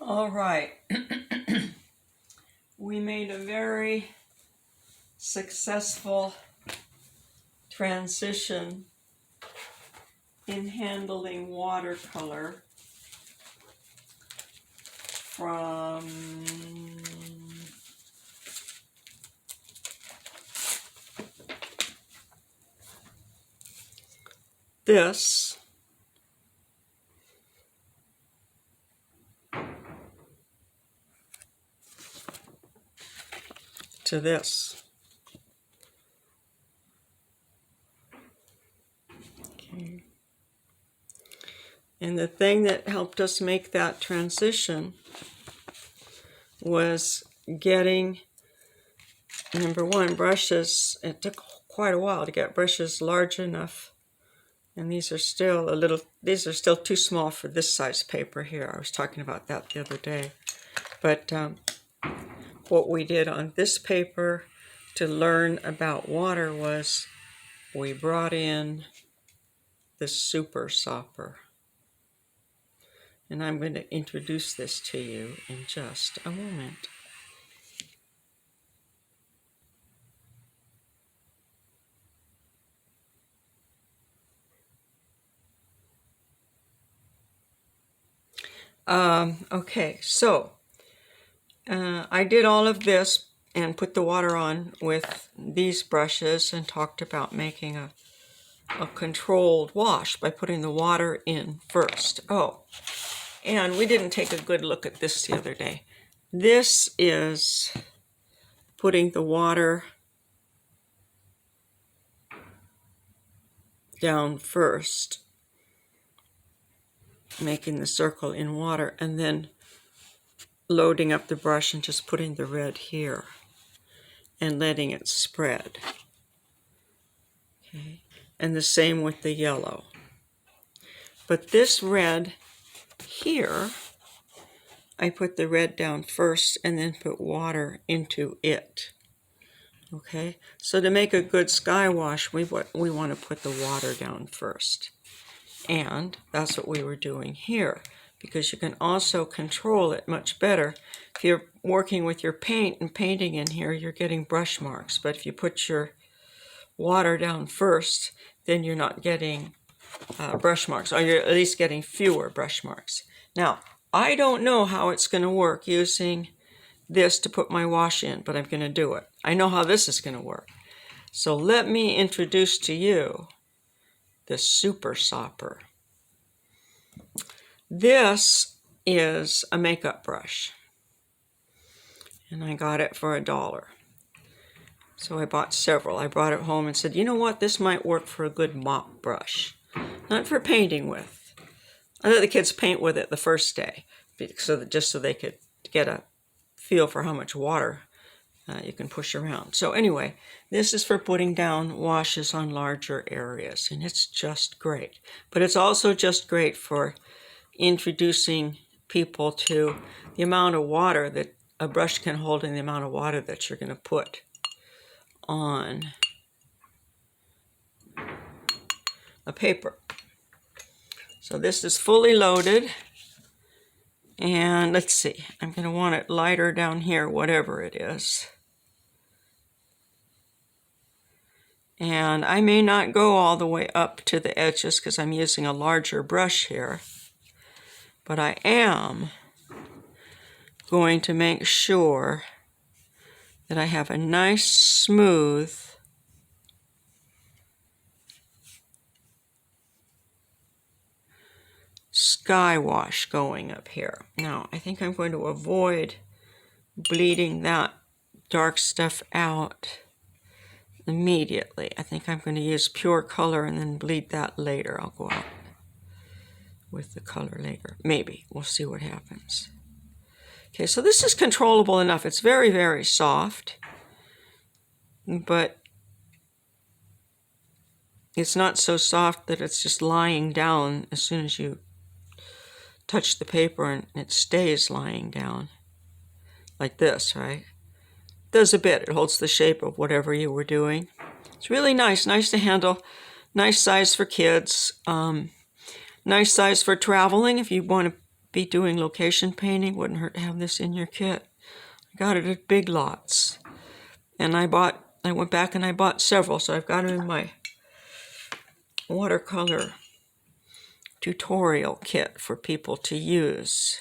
All right. We made a very successful transition in handling watercolor from this to this. Okay. And the thing that helped us make that transition was getting, number one, brushes. It took quite a while to get brushes large enough. And these are still these are still too small for this size paper here. I was talking about that the other day. But what we did on this paper to learn about water was we brought in the Super Sopper. And I'm going to introduce this to you in just a moment. Okay, so I did all of this and put the water on with these brushes and talked about making a controlled wash by putting the water in first. Oh, and we didn't take a good look at this the other day. This is putting the water down first, making the circle in water, and then loading up the brush and just putting the red here and letting it spread. Okay, and the same with the yellow. But this red here, I put the red down first and then put water into it. Okay, so to make a good sky wash, we want to put the water down first. And that's what we were doing here, because you can also control it much better. If you're working with your paint and painting in here, you're getting brush marks. But if you put your water down first, then you're not getting brush marks, or you're at least getting fewer brush marks. Now, I don't know how it's going to work using this to put my wash in, but I'm going to do it. I know how this is going to work. So let me introduce to you the Super Sopper. This is a makeup brush, and I got it for $1. So I bought several. I brought it home and said, you know what, this might work for a good mop brush. Not for painting with. I let the kids paint with it the first day, just so they could get a feel for how much water you can push around. So anyway, this is for putting down washes on larger areas, and it's just great. But it's also just great for introducing people to the amount of water that a brush can hold and the amount of water that you're going to put on a paper. So this is fully loaded, and let's see, I'm going to want it lighter down here, whatever it is. And I may not go all the way up to the edges because I'm using a larger brush here, but I am going to make sure that I have a nice smooth sky wash going up here. Now, I think I'm going to avoid bleeding that dark stuff out immediately. I think I'm going to use pure color and then bleed that later. I'll go out with the color later. Maybe. We'll see what happens. Okay, so this is controllable enough. It's very, very soft, but it's not so soft that it's just lying down as soon as you touch the paper, and it stays lying down like this, right? It does a bit. It holds the shape of whatever you were doing. It's really nice to handle. Nice size for kids. Nice size for traveling if you want to be doing location painting, wouldn't hurt to have this in your kit. I got it at Big Lots. And I went back and I bought several, so I've got them in my watercolor tutorial kit for people to use.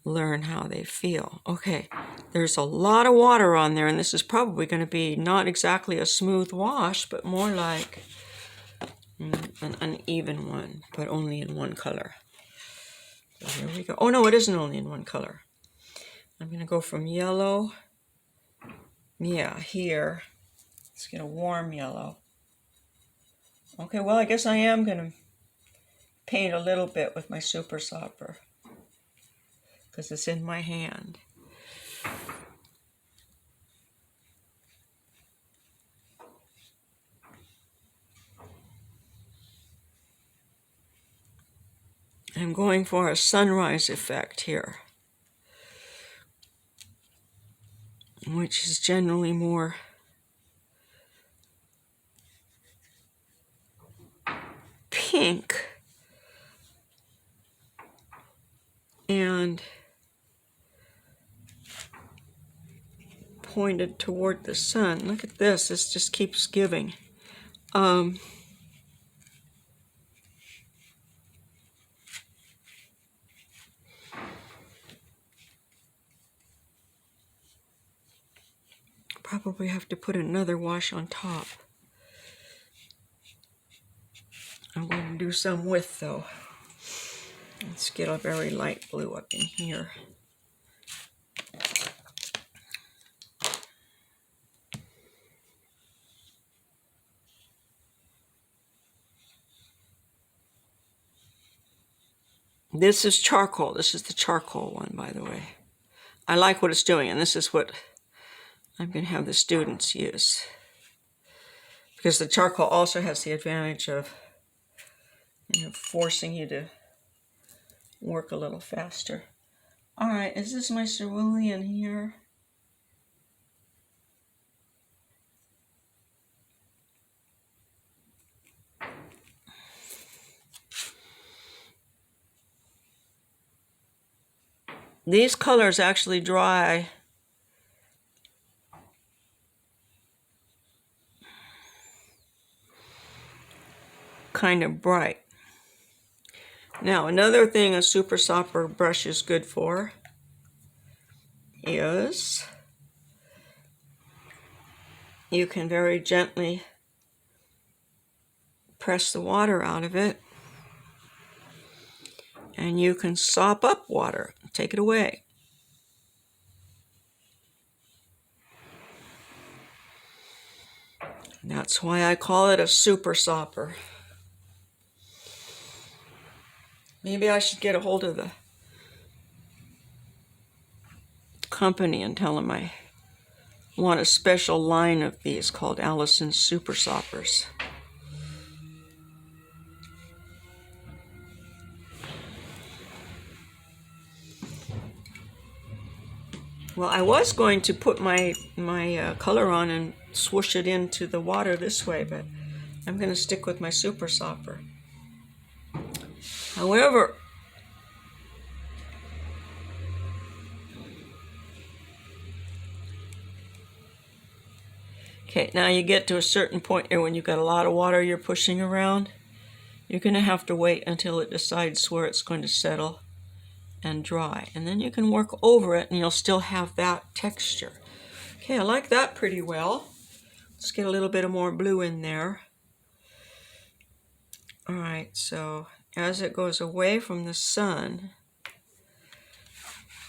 Learn how they feel. Okay, there's a lot of water on there, and this is probably going to be not exactly a smooth wash, but more like an uneven one, but only in one color. So here we go. Oh no, it isn't only in one color. I'm going to go from yellow, yeah, here. Let's get a warm yellow. Okay, well, I guess I am going to paint a little bit with my Super Sopper because it's in my hand. I'm going for a sunrise effect here, which is generally more pink and pointed toward the sun. Look at this. This just keeps giving. Probably have to put another wash on top. I'm going to do some with, though. Let's get a very light blue up in here. This is charcoal. This is the charcoal one, by the way. I like what it's doing, and this is what I'm going to have the students use. Because the charcoal also has the advantage of forcing you to work a little faster. All right, is this my cerulean here? These colors actually dry kind of bright. Now, another thing a Super Sopper brush is good for is you can very gently press the water out of it, and you can sop up water. Take it away. That's why I call it a Super Sopper. Maybe I should get a hold of the company and tell them I want a special line of these called Allison's Super Soppers. Well, I was going to put my color on and swoosh it into the water this way, but I'm going to stick with my Super Sopper. However, okay, now you get to a certain point here when you've got a lot of water you're pushing around. You're going to have to wait until it decides where it's going to settle and dry. And then you can work over it and you'll still have that texture. Okay, I like that pretty well. Let's get a little bit of more blue in there. All right, so as it goes away from the sun,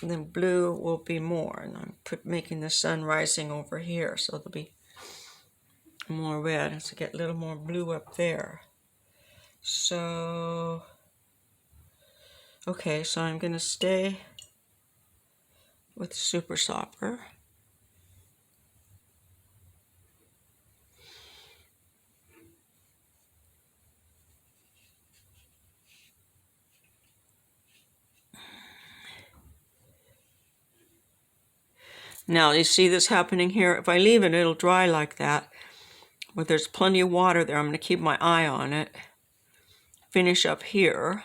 then blue will be more. And I'm making the sun rising over here, so there'll be more red as I get a little more blue up there. So, okay, so I'm going to stay with the Super Sopper. Now, you see this happening here? If I leave it, it'll dry like that. But there's plenty of water there. I'm going to keep my eye on it. Finish up here.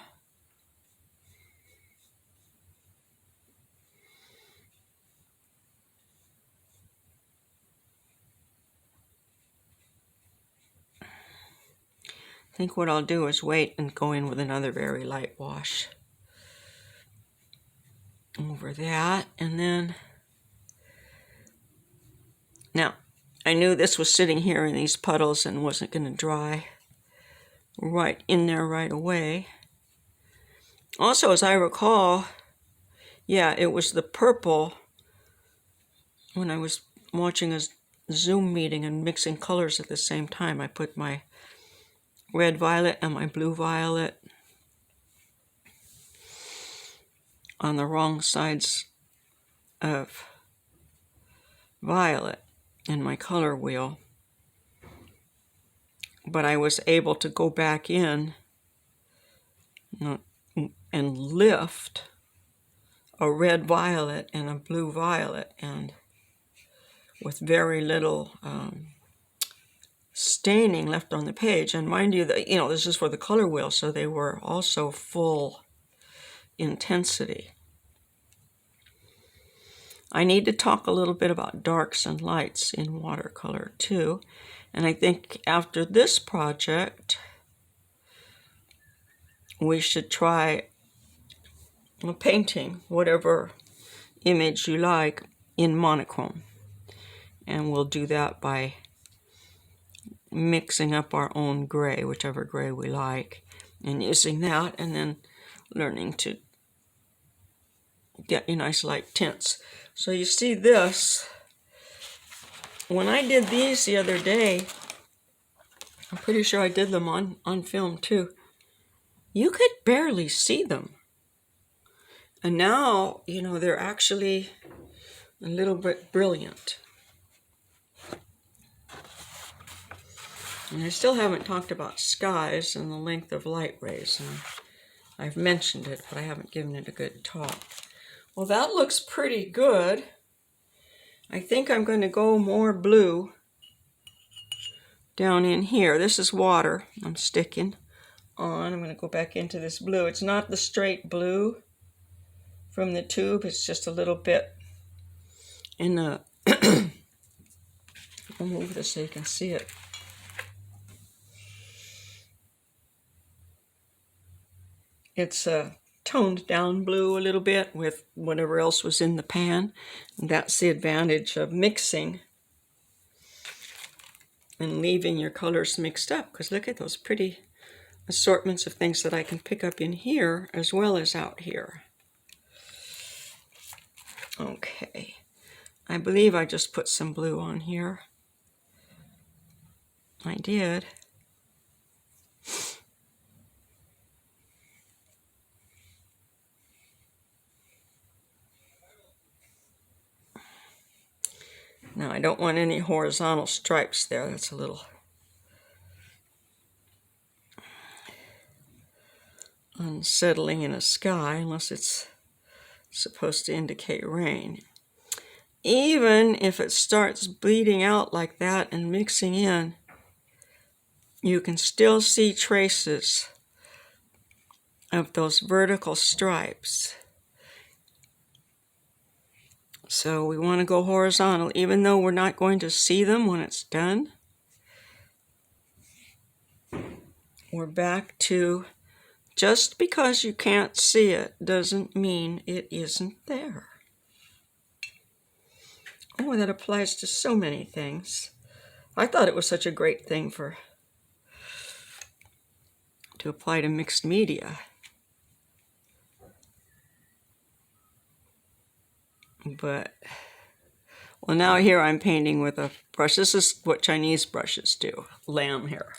think what I'll do is wait and go in with another very light wash over that. And then, now, I knew this was sitting here in these puddles and wasn't going to dry right in there right away. Also, as I recall, yeah, it was the purple when I was watching a Zoom meeting and mixing colors at the same time. I put my red violet and my blue violet on the wrong sides of violet in my color wheel. But I was able to go back in and lift a red violet and a blue violet, and with very little staining left on the page. And mind you, that this is for the color wheel, so they were also full intensity. I need to talk a little bit about darks and lights in watercolor too. And I think after this project, we should try painting whatever image you like in monochrome. And we'll do that by mixing up our own gray, whichever gray we like, and using that, and then learning to get nice light tints. So you see this, when I did these the other day, I'm pretty sure I did them on film too, you could barely see them. And now, they're actually a little bit brilliant. And I still haven't talked about skies and the length of light rays. And I've mentioned it, but I haven't given it a good talk. Well, that looks pretty good. I think I'm going to go more blue down in here. This is water I'm sticking on. I'm going to go back into this blue. It's not the straight blue from the tube. It's just a little bit in the... I'll move this so you can see it. It's a toned down blue a little bit with whatever else was in the pan. And that's the advantage of mixing and leaving your colors mixed up, because look at those pretty assortments of things that I can pick up in here as well as out here. Okay, I believe I just put some blue on here. I did. Now, I don't want any horizontal stripes there. That's a little unsettling in a sky, unless it's supposed to indicate rain. Even if it starts bleeding out like that and mixing in, you can still see traces of those vertical stripes. So we want to go horizontal, even though we're not going to see them when it's done. We're back to, just because you can't see it doesn't mean it isn't there. Oh, that applies to so many things. I thought it was such a great thing to apply to mixed media. But, well, now here I'm painting with a brush. This is what Chinese brushes do, lamb hair.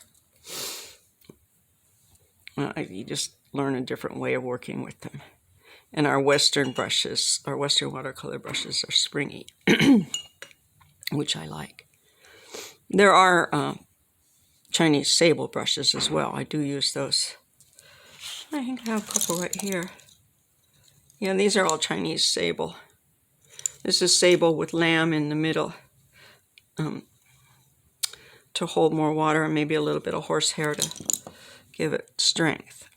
You just learn a different way of working with them. And our Western brushes, our Western watercolor brushes are springy, which I like. There are Chinese sable brushes as well. I do use those. I think I have a couple right here. Yeah, these are all Chinese sable. This is sable with lamb in the middle to hold more water, and maybe a little bit of horsehair to give it strength.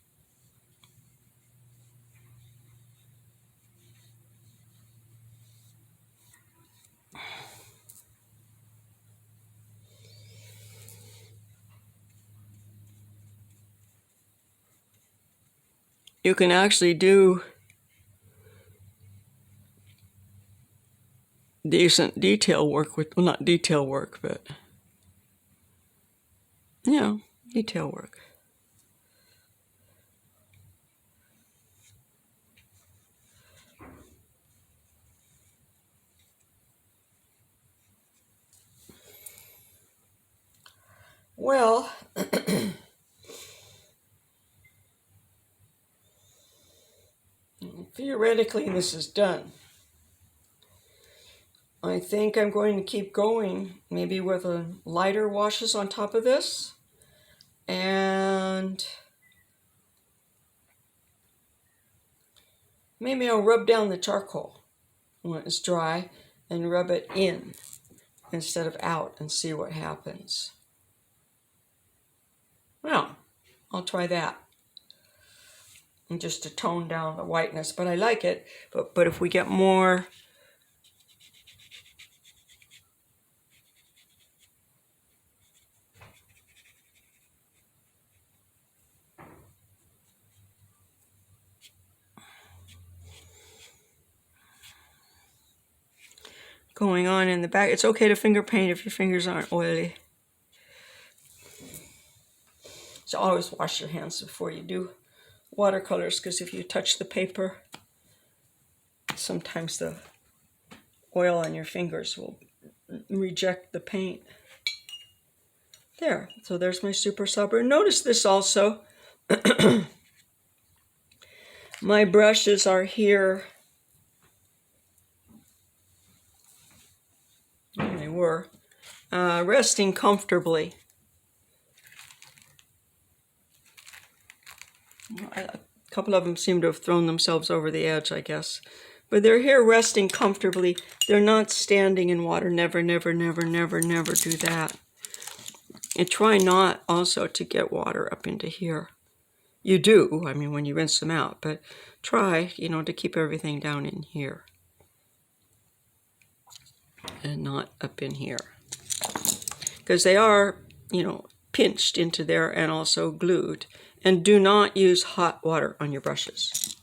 you can actually do decent detail work with, well, not detail work, but, you know, detail work. Well, theoretically this is done. I think I'm going to keep going, maybe with a lighter washes on top of this, and maybe I'll rub down the charcoal when it's dry and rub it in instead of out and see what happens. Well, I'll try that. And just to tone down the whiteness, but I like it. But if we get more going on in the back, it's okay to finger paint if your fingers aren't oily. So always wash your hands before you do watercolors, because if you touch the paper, sometimes the oil on your fingers will reject the paint. There, so there's my Super Sopper. Notice this also. My brushes are here. They were resting comfortably. A couple of them seem to have thrown themselves over the edge, I guess. But they're here resting comfortably. They're not standing in water. Never, never, never, never, never do that. And try not also to get water up into here. You do, I mean, when you rinse them out, but try, you know, to keep everything down in here. And not up in here. Because they are, you know, pinched into there and also glued. And do not use hot water on your brushes.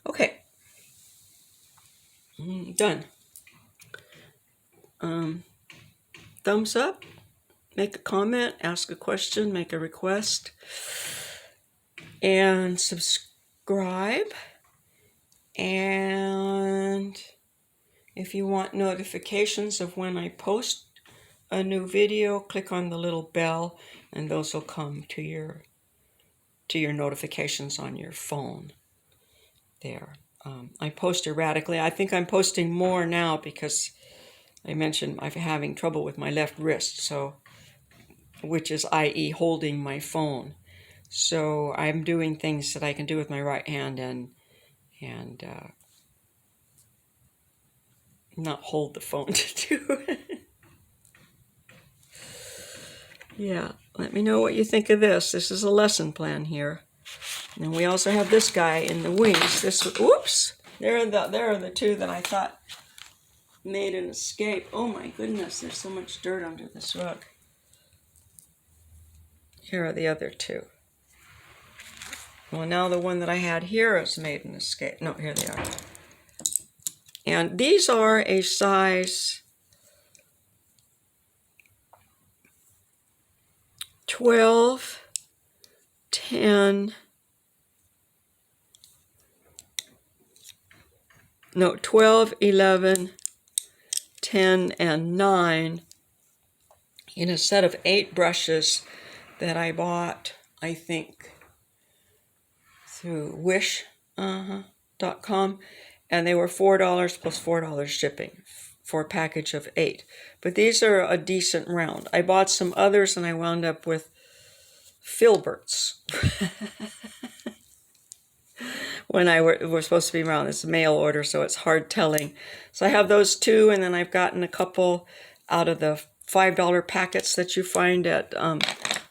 Okay. Done. Thumbs up. Make a comment, ask a question, make a request. And subscribe. And if you want notifications of when I post a new video, click on the little bell and those will come to your notifications on your phone. There. I post erratically. I think I'm posting more now because I mentioned I'm having trouble with my left wrist, so, which is i.e. holding my phone. So I'm doing things that I can do with my right hand and not hold the phone to do it. Yeah, let me know what you think of this. This is a lesson plan here. And we also have this guy in the wings. This, whoops! There are the two that I thought made an escape. Oh my goodness, there's so much dirt under this rug. Here are the other two. Well, now the one that I had here has made an escape. No, here they are. And these are a size 12, 10, no, 12, 11, 10, and 9 in a set of 8 brushes that I bought, I think, through wish.com, and they were $4 plus $4 shipping for a package of 8. But these are a decent round. I bought some others and I wound up with filberts when I were supposed to be round. It's a mail order, so it's hard telling. So I have those 2, and then I've gotten a couple out of the $5 packets that you find at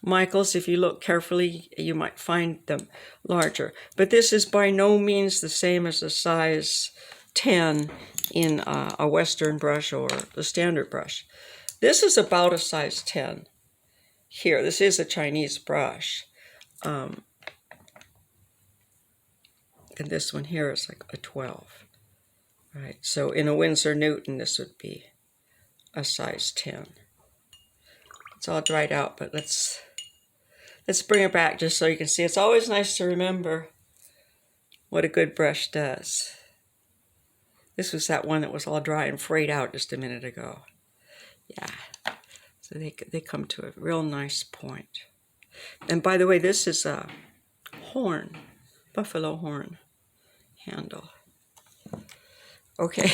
Michael's. If you look carefully, you might find them larger. But this is by no means the same as a size 10 in a Western brush or the standard brush. This is about a size 10 here. This is a Chinese brush. And this one here is like a 12. Right, so in a Winsor Newton, this would be a size 10. It's all dried out, but let's bring it back just so you can see. It's always nice to remember what a good brush does. This was that one that was all dry and frayed out just a minute ago. Yeah, so they come to a real nice point. And by the way, this is a horn, buffalo horn handle. Okay.